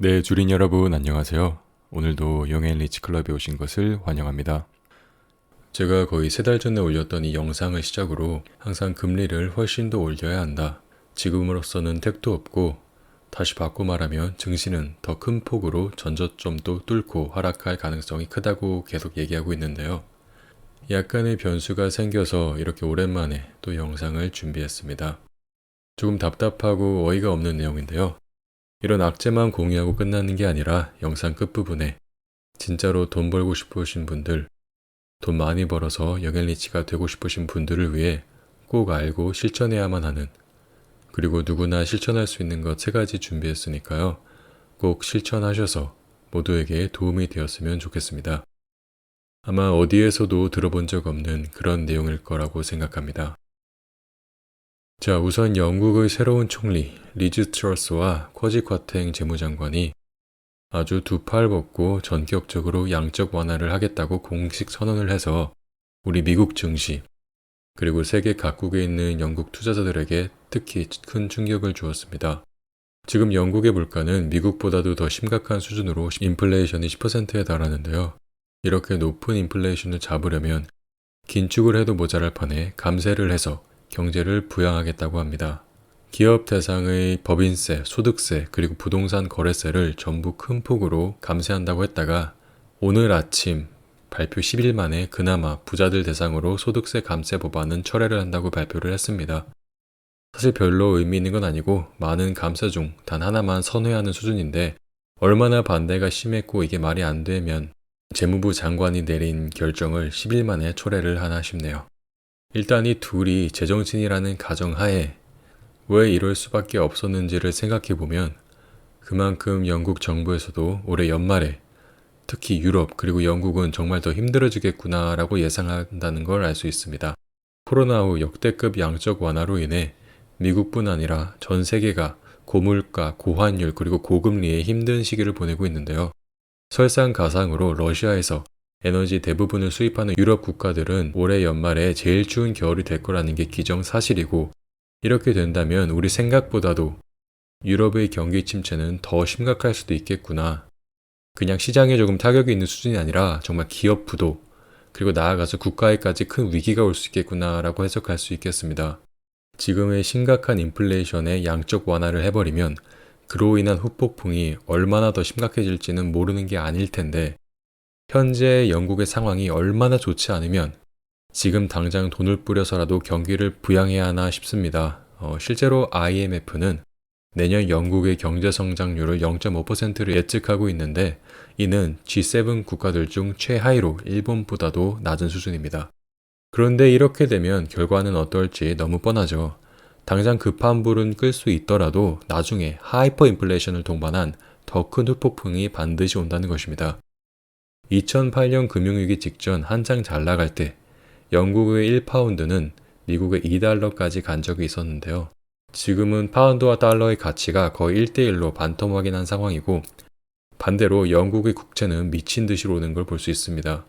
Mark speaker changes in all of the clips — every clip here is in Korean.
Speaker 1: 네, 주린 여러분 안녕하세요. 오늘도 영앤 리치클럽에 오신 것을 환영합니다. 제가 거의 3달 전에 올렸던 이 영상을 시작으로 항상 금리를 훨씬 더 올려야 한다. 지금으로서는 택도 없고 다시 바꿔 말하면 증시는 더 큰 폭으로 전저점도 뚫고 하락할 가능성이 크다고 계속 얘기하고 있는데요. 약간의 변수가 생겨서 이렇게 오랜만에 또 영상을 준비했습니다. 조금 답답하고 어이가 없는 내용인데요. 이런 악재만 공유하고 끝나는 게 아니라 영상 끝부분에 진짜로 돈 벌고 싶으신 분들, 돈 많이 벌어서 영앤리치가 되고 싶으신 분들을 위해 꼭 알고 실천해야만 하는, 그리고 누구나 실천할 수 있는 것 3가지 준비했으니까요. 꼭 실천하셔서 모두에게 도움이 되었으면 좋겠습니다. 아마 어디에서도 들어본 적 없는 그런 내용일 거라고 생각합니다. 자, 우선 영국의 새로운 총리 리즈 트러스와 쿼지 쿼탱 재무장관이 아주 두 팔 벗고 전격적으로 양적 완화를 하겠다고 공식 선언을 해서 우리 미국 증시 그리고 세계 각국에 있는 영국 투자자들에게 특히 큰 충격을 주었습니다. 지금 영국의 물가는 미국보다도 더 심각한 수준으로 인플레이션이 10%에 달하는데요. 이렇게 높은 인플레이션을 잡으려면 긴축을 해도 모자랄 판에 감세를 해서 경제를 부양하겠다고 합니다. 기업 대상의 법인세, 소득세, 그리고 부동산 거래세를 전부 큰 폭으로 감세한다고 했다가 오늘 아침 발표 10일 만에 그나마 부자들 대상으로 소득세 감세 법안은 철회를 한다고 발표를 했습니다. 사실 별로 의미 있는 건 아니고 많은 감세 중 단 하나만 선회하는 수준인데 얼마나 반대가 심했고 이게 말이 안 되면 재무부 장관이 내린 결정을 10일 만에 철회를 하나 싶네요. 일단 이 둘이 제정신이라는 가정하에 왜 이럴 수밖에 없었는지를 생각해보면 그만큼 영국 정부에서도 올해 연말에 특히 유럽 그리고 영국은 정말 더 힘들어지겠구나 라고 예상한다는 걸 알 수 있습니다. 코로나 후 역대급 양적 완화로 인해 미국뿐 아니라 전 세계가 고물가, 고환율 그리고 고금리에 힘든 시기를 보내고 있는데요. 설상가상으로 러시아에서 에너지 대부분을 수입하는 유럽 국가들은 올해 연말에 제일 추운 겨울이 될 거라는 게 기정사실이고 이렇게 된다면 우리 생각보다도 유럽의 경기 침체는 더 심각할 수도 있겠구나. 그냥 시장에 조금 타격이 있는 수준이 아니라 정말 기업 부도 그리고 나아가서 국가에까지 큰 위기가 올 수 있겠구나 라고 해석할 수 있겠습니다. 지금의 심각한 인플레이션에 양적 완화를 해버리면 그로 인한 후폭풍이 얼마나 더 심각해질지는 모르는 게 아닐 텐데 현재 영국의 상황이 얼마나 좋지 않으면 지금 당장 돈을 뿌려서라도 경기를 부양해야 하나 싶습니다. 실제로 IMF는 내년 영국의 경제 성장률을 0.5%를 예측하고 있는데 이는 G7 국가들 중 최하위로 일본보다도 낮은 수준입니다. 그런데 이렇게 되면 결과는 어떨지 너무 뻔하죠. 당장 급한 불은 끌 수 있더라도 나중에 하이퍼 인플레이션을 동반한 더 큰 후폭풍이 반드시 온다는 것입니다. 2008년 금융위기 직전 한창 잘 나갈 때 영국의 1파운드는 미국의 2달러까지 간 적이 있었는데요. 지금은 파운드와 달러의 가치가 거의 1대1로 반토막이 난 상황이고 반대로 영국의 국채는 미친 듯이 오르는 걸 볼 수 있습니다.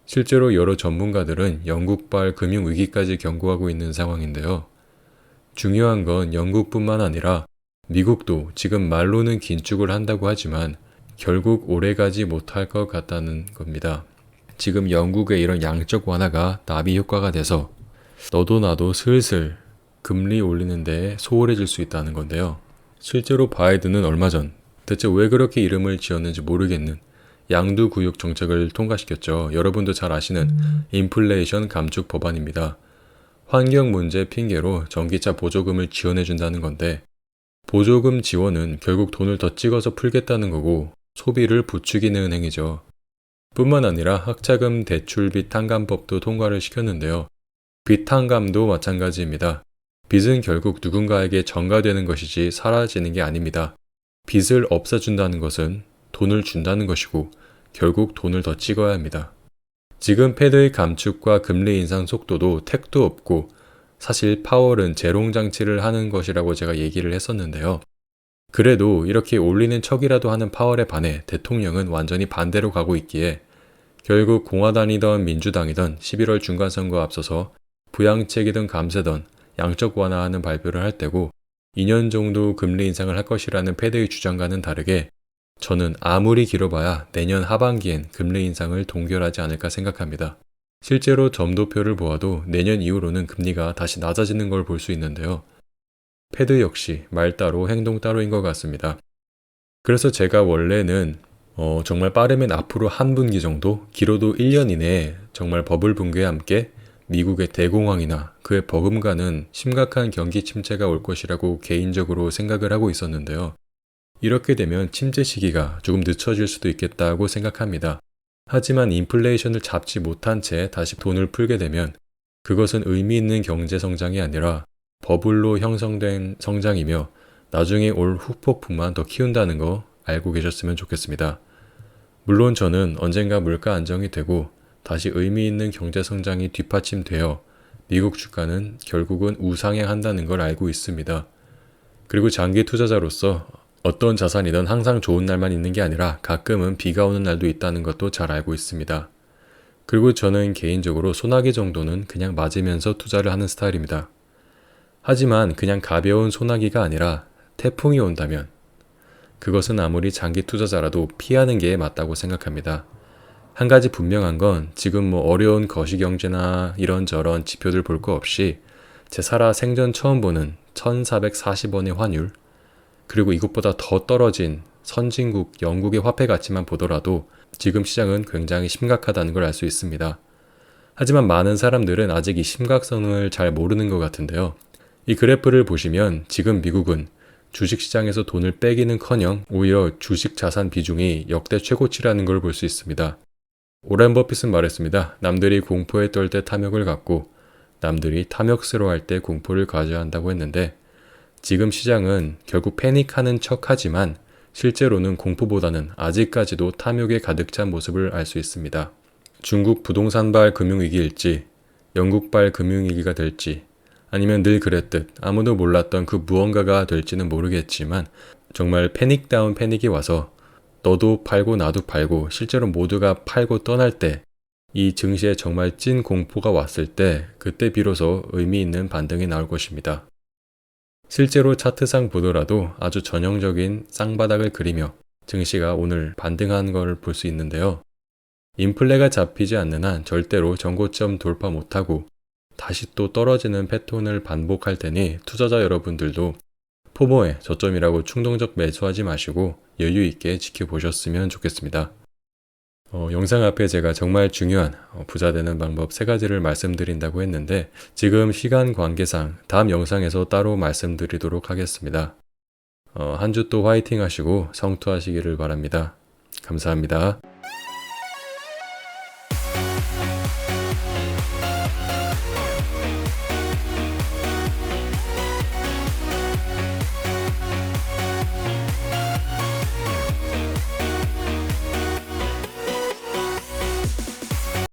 Speaker 1: 실제로 여러 전문가들은 영국발 금융위기까지 경고하고 있는 상황인데요. 중요한 건 영국뿐만 아니라 미국도 지금 말로는 긴축을 한다고 하지만 결국 오래가지 못할 것 같다는 겁니다. 지금 영국의 이런 양적 완화가 나비 효과가 돼서 너도 나도 슬슬 금리 올리는 데 소홀해질 수 있다는 건데요. 실제로 바이든은 얼마 전 대체 왜 그렇게 이름을 지었는지 모르겠는 양두구육 정책을 통과시켰죠. 여러분도 잘 아시는 인플레이션 감축 법안입니다. 환경 문제 핑계로 전기차 보조금을 지원해준다는 건데 보조금 지원은 결국 돈을 더 찍어서 풀겠다는 거고 소비를 부추기는 행위죠. 뿐만 아니라 학자금 대출빚 탕감법도 통과를 시켰는데요. 빚 탕감도 마찬가지입니다. 빚은 결국 누군가에게 전가되는 것이지 사라지는 게 아닙니다. 빚을 없애준다는 것은 돈을 준다는 것이고 결국 돈을 더 찍어야 합니다. 지금 패드의 감축과 금리 인상 속도도 택도 없고 사실 파월은 재롱장치를 하는 것이라고 제가 얘기를 했었는데요. 그래도 이렇게 올리는 척이라도 하는 파월에 반해 대통령은 완전히 반대로 가고 있기에 결국 공화당이던 민주당이던 11월 중간선거 앞서서 부양책이든 감세든 양적 완화하는 발표를 할 때고 2년 정도 금리 인상을 할 것이라는 패드의 주장과는 다르게 저는 아무리 길어봐야 내년 하반기엔 금리 인상을 동결하지 않을까 생각합니다. 실제로 점도표를 보아도 내년 이후로는 금리가 다시 낮아지는 걸 볼 수 있는데요. 패드 역시 말 따로 행동 따로인 것 같습니다. 그래서 제가 원래는 정말 빠르면 앞으로 한 분기 정도, 길어도 1년 이내에 정말 버블 붕괴와 함께 미국의 대공황이나 그에 버금가는 심각한 경기 침체가 올 것이라고 개인적으로 생각을 하고 있었는데요. 이렇게 되면 침체 시기가 조금 늦춰질 수도 있겠다고 생각합니다. 하지만 인플레이션을 잡지 못한 채 다시 돈을 풀게 되면 그것은 의미 있는 경제 성장이 아니라 버블로 형성된 성장이며 나중에 올 후폭풍만 더 키운다는 거 알고 계셨으면 좋겠습니다. 물론 저는 언젠가 물가 안정이 되고 다시 의미 있는 경제 성장이 뒷받침되어 미국 주가는 결국은 우상향한다는 걸 알고 있습니다. 그리고 장기 투자자로서 어떤 자산이든 항상 좋은 날만 있는 게 아니라 가끔은 비가 오는 날도 있다는 것도 잘 알고 있습니다. 그리고 저는 개인적으로 소나기 정도는 그냥 맞으면서 투자를 하는 스타일입니다. 하지만 그냥 가벼운 소나기가 아니라 태풍이 온다면 그것은 아무리 장기 투자자라도 피하는 게 맞다고 생각합니다. 한 가지 분명한 건 지금 어려운 거시경제나 이런저런 지표들 볼 거 없이 제 살아 생전 처음 보는 1440원의 환율, 그리고 이것보다 더 떨어진 선진국 영국의 화폐 가치만 보더라도 지금 시장은 굉장히 심각하다는 걸 알 수 있습니다. 하지만 많은 사람들은 아직 이 심각성을 잘 모르는 것 같은데요. 이 그래프를 보시면 지금 미국은 주식시장에서 돈을 빼기는커녕 오히려 주식 자산 비중이 역대 최고치라는 걸 볼 수 있습니다. 오렌 버핏은 말했습니다. 남들이 공포에 떨 때 탐욕을 갖고 남들이 탐욕스러워할 때 공포를 가져야 한다고 했는데 지금 시장은 결국 패닉하는 척하지만 실제로는 공포보다는 아직까지도 탐욕에 가득 찬 모습을 알 수 있습니다. 중국 부동산발 금융위기일지 영국발 금융위기가 될지 아니면 늘 그랬듯 아무도 몰랐던 그 무언가가 될지는 모르겠지만 정말 패닉다운 패닉이 와서 너도 팔고 나도 팔고 실제로 모두가 팔고 떠날 때 이 증시에 정말 찐 공포가 왔을 때 그때 비로소 의미 있는 반등이 나올 것입니다. 실제로 차트상 보더라도 아주 전형적인 쌍바닥을 그리며 증시가 오늘 반등한 걸 볼 수 있는데요. 인플레가 잡히지 않는 한 절대로 전고점 돌파 못하고 다시 또 떨어지는 패턴을 반복할 테니 투자자 여러분들도 포모에 저점이라고 충동적 매수하지 마시고 여유 있게 지켜보셨으면 좋겠습니다. 영상 앞에 제가 정말 중요한 부자 되는 방법 3가지를 말씀드린다고 했는데 지금 시간 관계상 다음 영상에서 따로 말씀드리도록 하겠습니다. 한 주 또 화이팅 하시고 성투하시기를 바랍니다. 감사합니다.